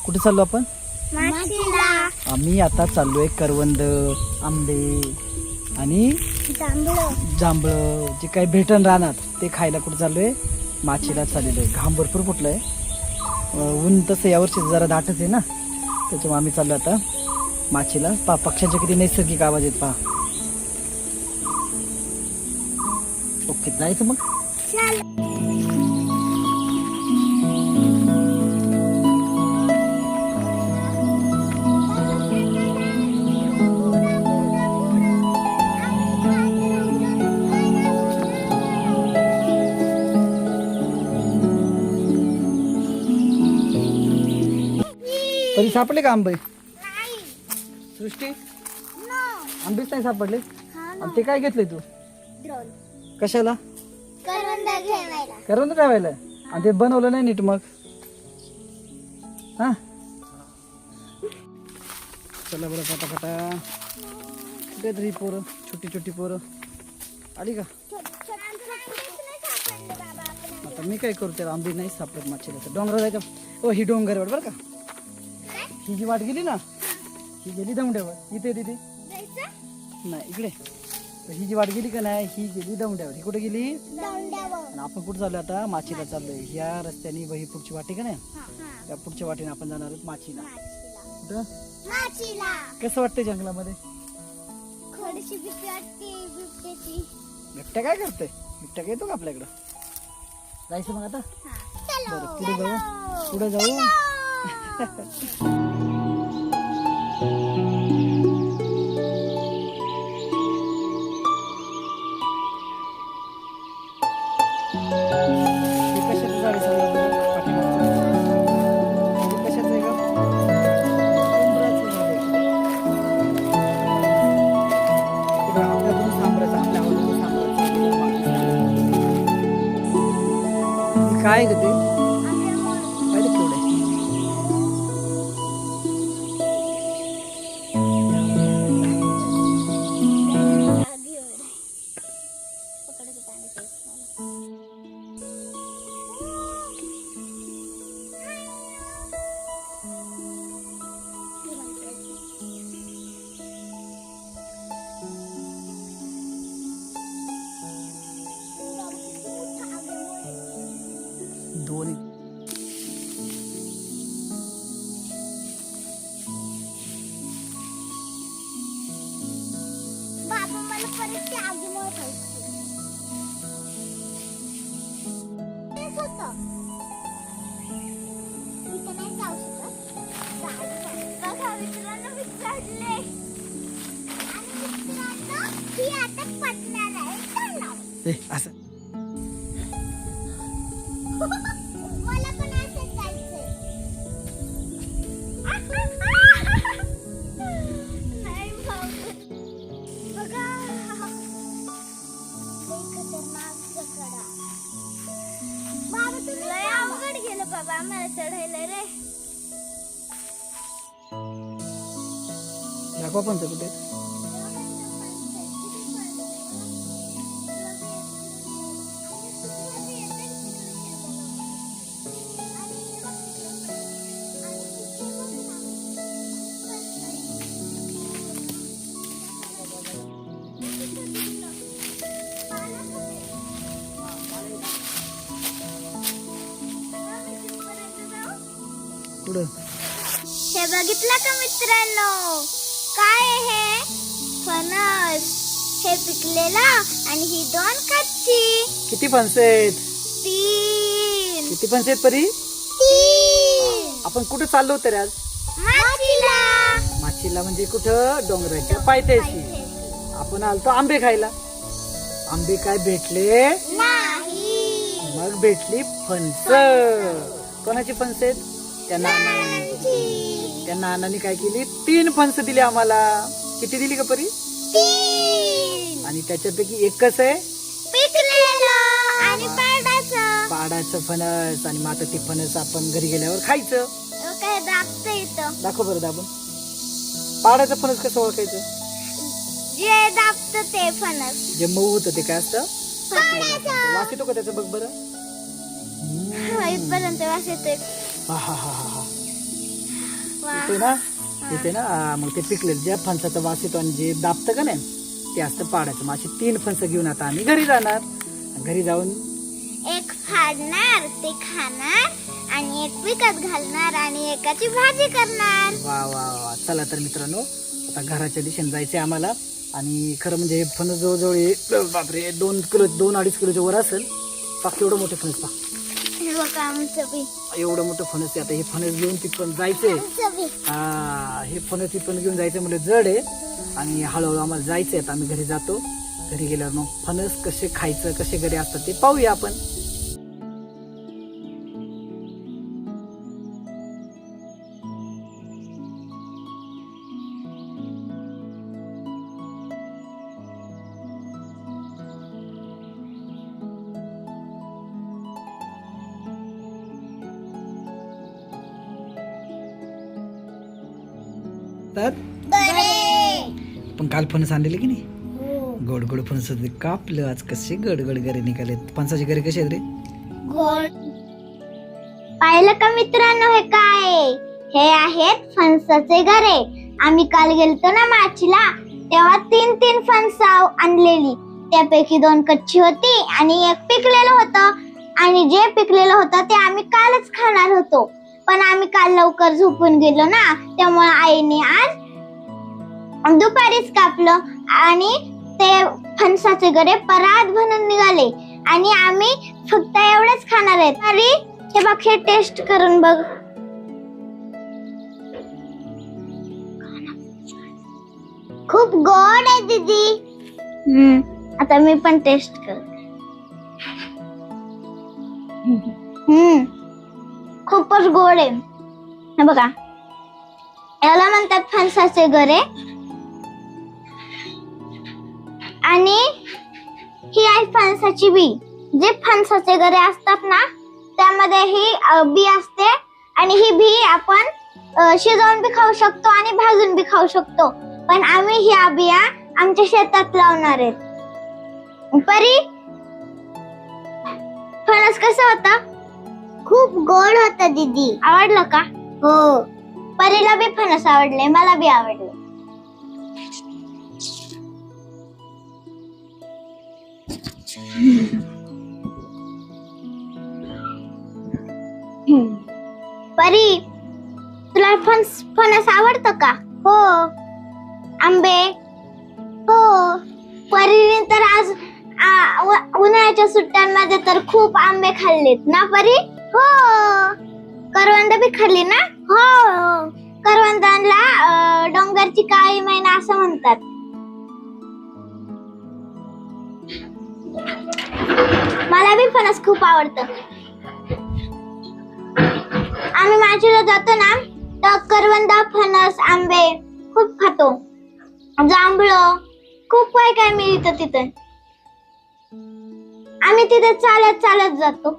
कुठे चाललो आपण? माचीला. आम्ही आता चाललोय करवंद, आंबे आणि जांभळं जे काही भेटन राहणार ते खायला. कुठे चाललोय? माचीला चाललेलो आहे. घाम भरपूर फुटलाय. ऊन तसं यावर्षी जरा दाटच आहे ना, त्याच्यामुळे आम्ही चाललो आता माचीला. पक्ष्यांचे किती नैसर्गिक आवाज आहेत पहा. ओके, जायचं मग. तरी सापडले का आंबे? सृष्टी, आंबेच नाही सापडले. आणि ते काय घेतले तू? कशाला? करवंद ठेवायला. आणि ते बनवलं नाही नीट मग? हा, चला बरं पटापटा. कुठे तरी पोरं, छोटी छोटी पोरं आली का? आता मी काय करू? त्याला आंबे नाही सापडत माचीला. तर डोंगरावर जायचं. हो, ही डोंगर वाट बरं का. ही जी वाट गेली ना, ही गेली दमड्यावर. इथे तिथे नाही, इकडे. तर ही जी वाट गेली का नाही, ही गेली दमड्यावर. ही कुठे गेली? आणि आपण कुठे चाललोय आता? माचीला चाललोय. ह्या रस्त्याने ही पुढची वाटी का नाही, त्या पुढच्या वाटेने आपण जाणार आहोत माचीला. कुठं? कसं वाटतंय जंगलामध्ये? बिबट्या काय करतोय? बिबट्या येतो का आपल्याकडं? जायचं मग आता. बरं, पुढे जाऊ, पुढे जाऊ. काय ग ते? काय ते केवढे? दोन. बाबा मला परत ते आगीमुळे खायचं. तेच होतं. इथं नाही जाऊ शकत. बघा मित्रांनो, मी चढले. आणि मित्रांनो, ही आता पटणार आहे. चला. असं मला पण असंच जायचंय. नाही भाऊ, बघा लय खतरनाक दगडा. बाबा तुम्ही लय अवघड गेलं बाबा आम्हाला चढायला रे. दाखवा पण ते कुठे. कुठं? हे बघितलं का मित्रांनो? काय आहे हे? फणस. हे पिकलेला आणि ही दोन कच्ची. किती फणस आहेत? 3. किती फणस आहेत परी? 3. आपण कुठं चाललो तर आज? माचीला. माचीला म्हणजे कुठं? डोंगराच्या पायथ्याशी. आपण आलतो आंबे खायला. आंबे काय भेटले नाही. मग भेटली फणस. कोणाची फणस आहेत? त्या नानाने काय केली? 3 फणस दिली आम्हाला. किती दिली का परी? 3. आणि त्याच्यापैकी एक कसं आहे? पिकलेलं आणि पाडाचं. पाडाचं फणस. आणि मग आता ते फणस आपण घरी गेल्यावर खायचं. काय दाबतं इथं. दाखव बरं दाबून. पाडाचं फणस कसं ओळखायचं? जे दाबतं ते फणस. जे मऊ होतं ते काय असतं? वास येतो का त्याचं? बघ बरं. इथपर्यंत वास येतोय. हा हा हा हा. येतोय ना येते ना मग ते पिकले ज्या फणसाचा वास येतो आणि जे दाबतं का नाही ते असतं पाडायचं. मग अशी 3 फणसं घेऊन आता आम्ही घरी जाणार. घरी जाऊन एक फाडणार ते खाणार आणि एक विकत घालणार आणि एकाची भाजी करणार. वा वा वा. चला तर मित्रांनो आता घराच्या दिशेने जायचंय आम्हाला. आणि खरं म्हणजे हे फणस जवळजवळ बापरे 2 किलो 2-2.5 किलोच्या वर असेल. पाक एवढं मोठं फणस पा हे बघा आमचं बी. एवढं मोठं फणस आहे. आता हे फणस घेऊन तिथपर्यंत जायचंय. आमचं बी. हे फणस तिथपर्यंत घेऊन जायचं म्हणजे जड आहे आणि हळूहळू आम्हाला जायचंय. आता आम्ही घरी जातो. घरी गेल्यावर मग फणस कसे खायचं कसे घरी असतात ते पाहूया आपण. तर पण काल फणस आणलेले की नाही गोड गोड फणस होते. कापलं आज कसे गड गड गरे निघाले. फणसाचे गरे कसे आहेत रे? गोड. पाहिलं का मित्रांनो हे काय? हे आहेत फणसाचे गरे. आम्ही काल गेलतो ना माचीला तेव्हा 3 फणस आणलेली. त्यापैकी 2 कच्ची होती आणि एक पिकलेलं होतं. आणि जे पिकलेलं होतं ते आम्ही कालच खाणार होतो. पण आम्ही काल लवकर झोपून गेलो ना त्यामुळे आईने आज दुपारीच कापलं आणि ते फणसाचे गरे परात बनून निघाले. आणि आम्ही फक्त एवढेच खाणार आहेत. अरे हे बघ हे टेस्ट करून बघ. खूप गोड आहे दीदी. आता मी पण टेस्ट करते. खूपच गोड आहे. हे बघा याला म्हणतात फणसाचे गरे. आणि ही आहे फणसाची बी. जे फणसाचे गरे असतात ना त्यामध्ये ही बी असते. आणि ही बी आपण शिजवून बी खाऊ शकतो आणि भाजून बी खाऊ शकतो. पण आम्ही ह्या बिया आमच्या शेतात लावणार आहेत. परी फणस कसं होता? खूप गोड होता दीदी. आवडलं का? हो. परीला बी फणस आवडले मला बी आवडले. परी तुला फणस आवडतं का? हो. आंबे? हो. परीने तर आज उन्हाळ्याच्या सुट्ट्यांमध्ये तर खूप आंबे खाल्लेत ना परी? हो. करवंद बी खाल्ली ना? हो. करवंदांना डोंगरची काळी मैना असं म्हणतात. मला बी फणस खूप आवडतं. आम्ही माचीला जातो ना तर करवंद फणस आंबे खूप खातो. जांभळं खूप काय मिळतं तिथे. आम्ही तिथे चालत जातो.